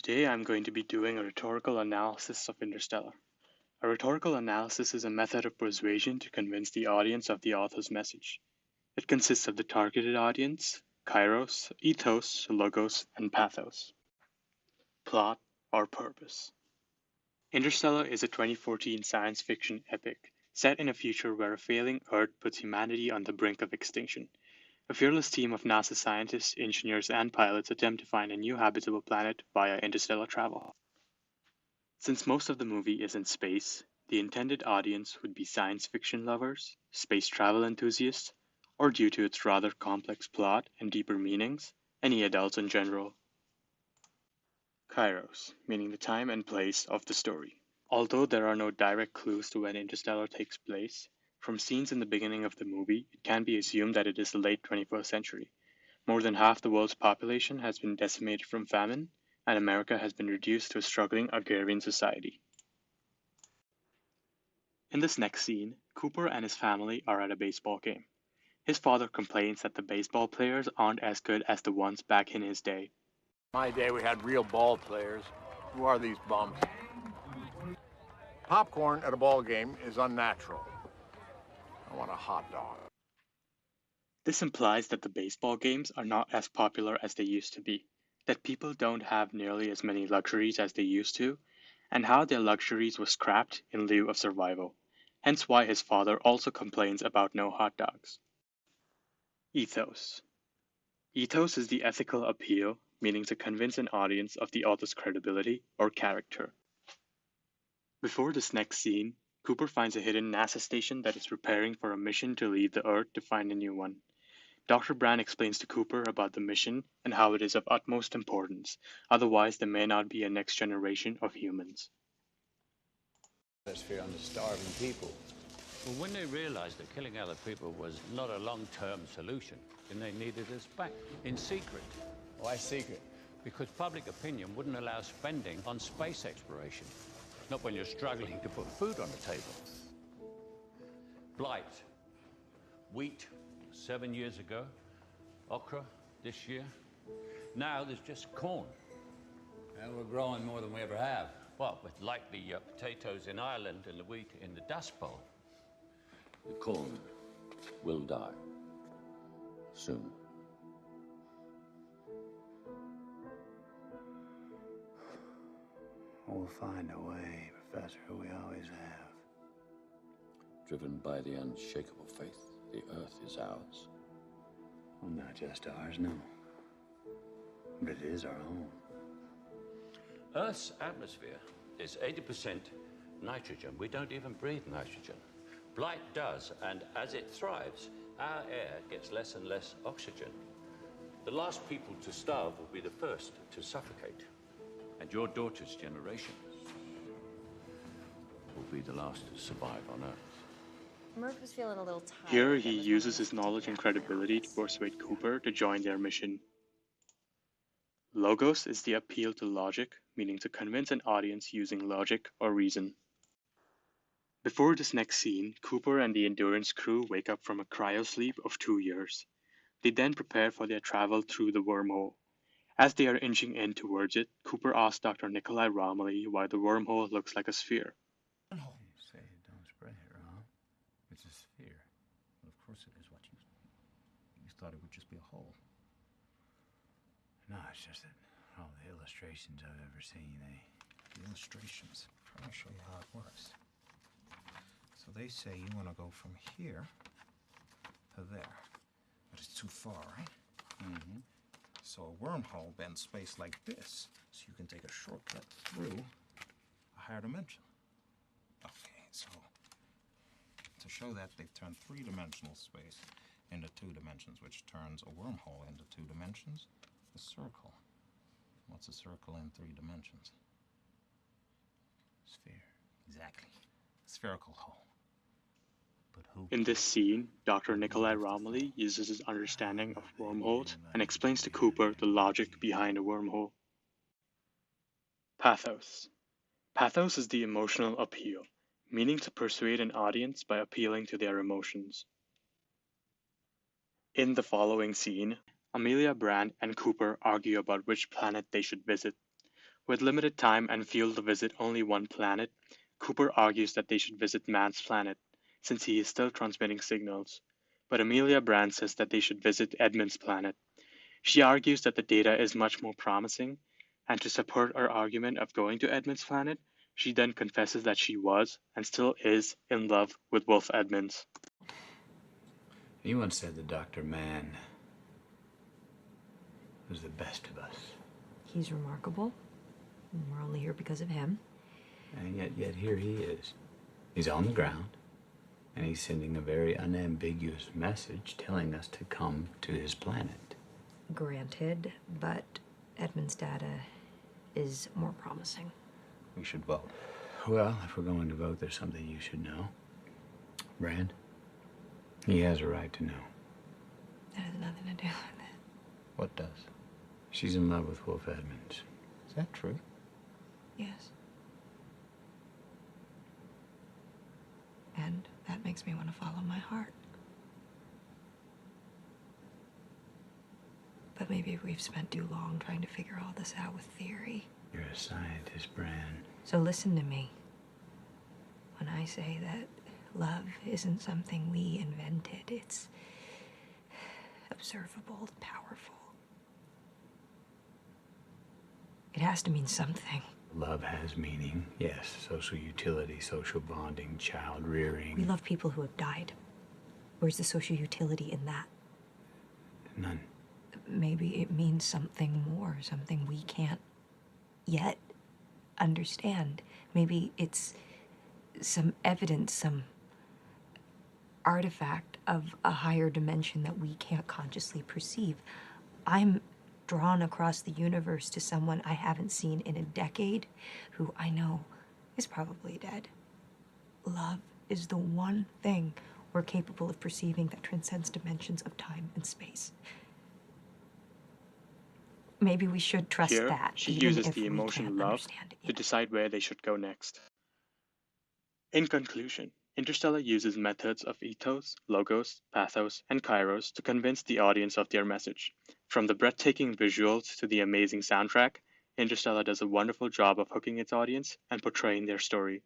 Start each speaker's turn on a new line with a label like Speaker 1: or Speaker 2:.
Speaker 1: Today I'm going to be doing a rhetorical analysis of Interstellar. A rhetorical analysis is a method of persuasion to convince the audience of the author's message. It consists of the targeted audience, Kairos, Ethos, Logos, and Pathos. Plot or purpose. Interstellar is a 2014 science fiction epic set in a future where a failing Earth puts humanity on the brink of extinction. A fearless team of NASA scientists, engineers, and pilots attempt to find a new habitable planet via interstellar travel. Since most of the movie is in space, the intended audience would be science fiction lovers, space travel enthusiasts, or due to its rather complex plot and deeper meanings, any adults in general. Kairos, meaning the time and place of the story. Although there are no direct clues to when Interstellar takes place, from scenes in the beginning of the movie, it can be assumed that it is the late 21st century. More than half the world's population has been decimated from famine, and America has been reduced to a struggling agrarian society. In this next scene, Cooper and his family are at a baseball game. His father complains that the baseball players aren't as good as the ones back in his day.
Speaker 2: My day we had real ball players. Who are these bums? Popcorn at a ball game is unnatural. I want a hot dog.
Speaker 1: This implies that the baseball games are not as popular as they used to be, that people don't have nearly as many luxuries as they used to, and how their luxuries were scrapped in lieu of survival, hence why his father also complains about no hot dogs. Ethos. Ethos is the ethical appeal, meaning to convince an audience of the author's credibility or character. Before this next scene, Cooper finds a hidden NASA station that is preparing for a mission to leave the Earth to find a new one. Dr. Brand explains to Cooper about the mission and how it is of utmost importance, otherwise there may not be a next generation of humans.
Speaker 3: Atmosphere on the starving people.
Speaker 4: Well, when they realized that killing other people was not a long-term solution, then they needed us back in secret.
Speaker 3: Why secret?
Speaker 4: Because public opinion wouldn't allow spending on space exploration. Not when you're struggling to put food on the table. Blight. Wheat, 7 years ago. Okra, this year. Now there's just corn.
Speaker 3: And we're growing more than we ever have.
Speaker 4: Well, with like the potatoes in Ireland and the wheat in the Dust Bowl. The corn will die. Soon.
Speaker 3: We'll find a way, Professor, we always have.
Speaker 4: Driven by the unshakable faith, the Earth is ours.
Speaker 3: Well, not just ours, no. But it is our home.
Speaker 4: Earth's atmosphere is 80% nitrogen. We don't even breathe nitrogen. Blight does, and as it thrives, our air gets less and less oxygen. The last people to starve will be the first to suffocate. And your daughter's generation will be the last to survive on Earth.
Speaker 5: Murph was feeling a little tired.
Speaker 1: Here he uses his knowledge and credibility to persuade Cooper to join their mission. Logos is the appeal to logic, meaning to convince an audience using logic or reason. Before this next scene, Cooper and the Endurance crew wake up from a cryosleep of 2 years. They then prepare for their travel through the wormhole. As they are inching in towards it, Cooper asks Dr. Nikolai Romilly why the wormhole looks like a sphere.
Speaker 6: You say don't spread it, huh? It's a sphere. Well, of course it is. What you thought it would just be a hole. No, it's just that all the illustrations I've ever seen, the illustrations. I'll show you how it works. So they say you want to go from here to there, but it's too far, right? Mm-hmm. So a wormhole bends space like this, so you can take a shortcut through a higher dimension. Okay, so to show that, they've turned three-dimensional space into 2 dimensions, which turns a wormhole into 2 dimensions. A circle. What's a circle in 3 dimensions? Sphere. Exactly. A spherical hole. But who?
Speaker 1: In this scene, Dr. Nikolai Romilly uses his understanding of wormholes and explains to Cooper the logic behind a wormhole. Pathos. Pathos is the emotional appeal, meaning to persuade an audience by appealing to their emotions. In the following scene, Amelia Brand and Cooper argue about which planet they should visit. With limited time and fuel to visit only one planet, Cooper argues that they should visit Man's planet, since he is still transmitting signals. But Amelia Brand says that they should visit Edmund's planet. She argues that the data is much more promising, and to support her argument of going to Edmund's planet, she then confesses that she was, and still is, in love with Wolf Edmonds.
Speaker 3: You once said that Dr. Mann was the best of us.
Speaker 7: He's remarkable. And we're only here because of him.
Speaker 3: And yet here he is. He's on the ground, and he's sending a very unambiguous message telling us to come to his planet.
Speaker 7: Granted, but Edmund's data is more promising.
Speaker 3: We should vote. Well, if we're going to vote, there's something you should know. Brand, he has a right to know.
Speaker 7: That has nothing to do with it.
Speaker 3: What does? She's in love with Wolf Edmonds. Is that true?
Speaker 7: Yes. And that makes me want to follow my heart. But maybe we've spent too long trying to figure all this out with theory.
Speaker 3: You're a scientist, Brand.
Speaker 7: So listen to me. When I say that love isn't something we invented, it's observable, powerful. It has to mean something.
Speaker 3: Love has meaning, yes. Social utility, social bonding, child rearing.
Speaker 7: We love people who have died. Where's the social utility in that?
Speaker 3: None.
Speaker 7: Maybe it means something more, something we can't yet understand. Maybe it's some evidence, some artifact of a higher dimension that we can't consciously perceive. I'm drawn across the universe to someone I haven't seen in a decade, who I know is probably dead. Love is the one thing we're capable of perceiving that transcends dimensions of time and space. Maybe we should trust
Speaker 1: Here,
Speaker 7: that.
Speaker 1: she
Speaker 7: even
Speaker 1: uses
Speaker 7: if
Speaker 1: the
Speaker 7: we
Speaker 1: emotion
Speaker 7: can't
Speaker 1: love
Speaker 7: understand it
Speaker 1: to
Speaker 7: yet.
Speaker 1: decide where they should go next. In conclusion, Interstellar uses methods of ethos, logos, pathos, and kairos to convince the audience of their message. From the breathtaking visuals to the amazing soundtrack, Interstellar does a wonderful job of hooking its audience and portraying their story.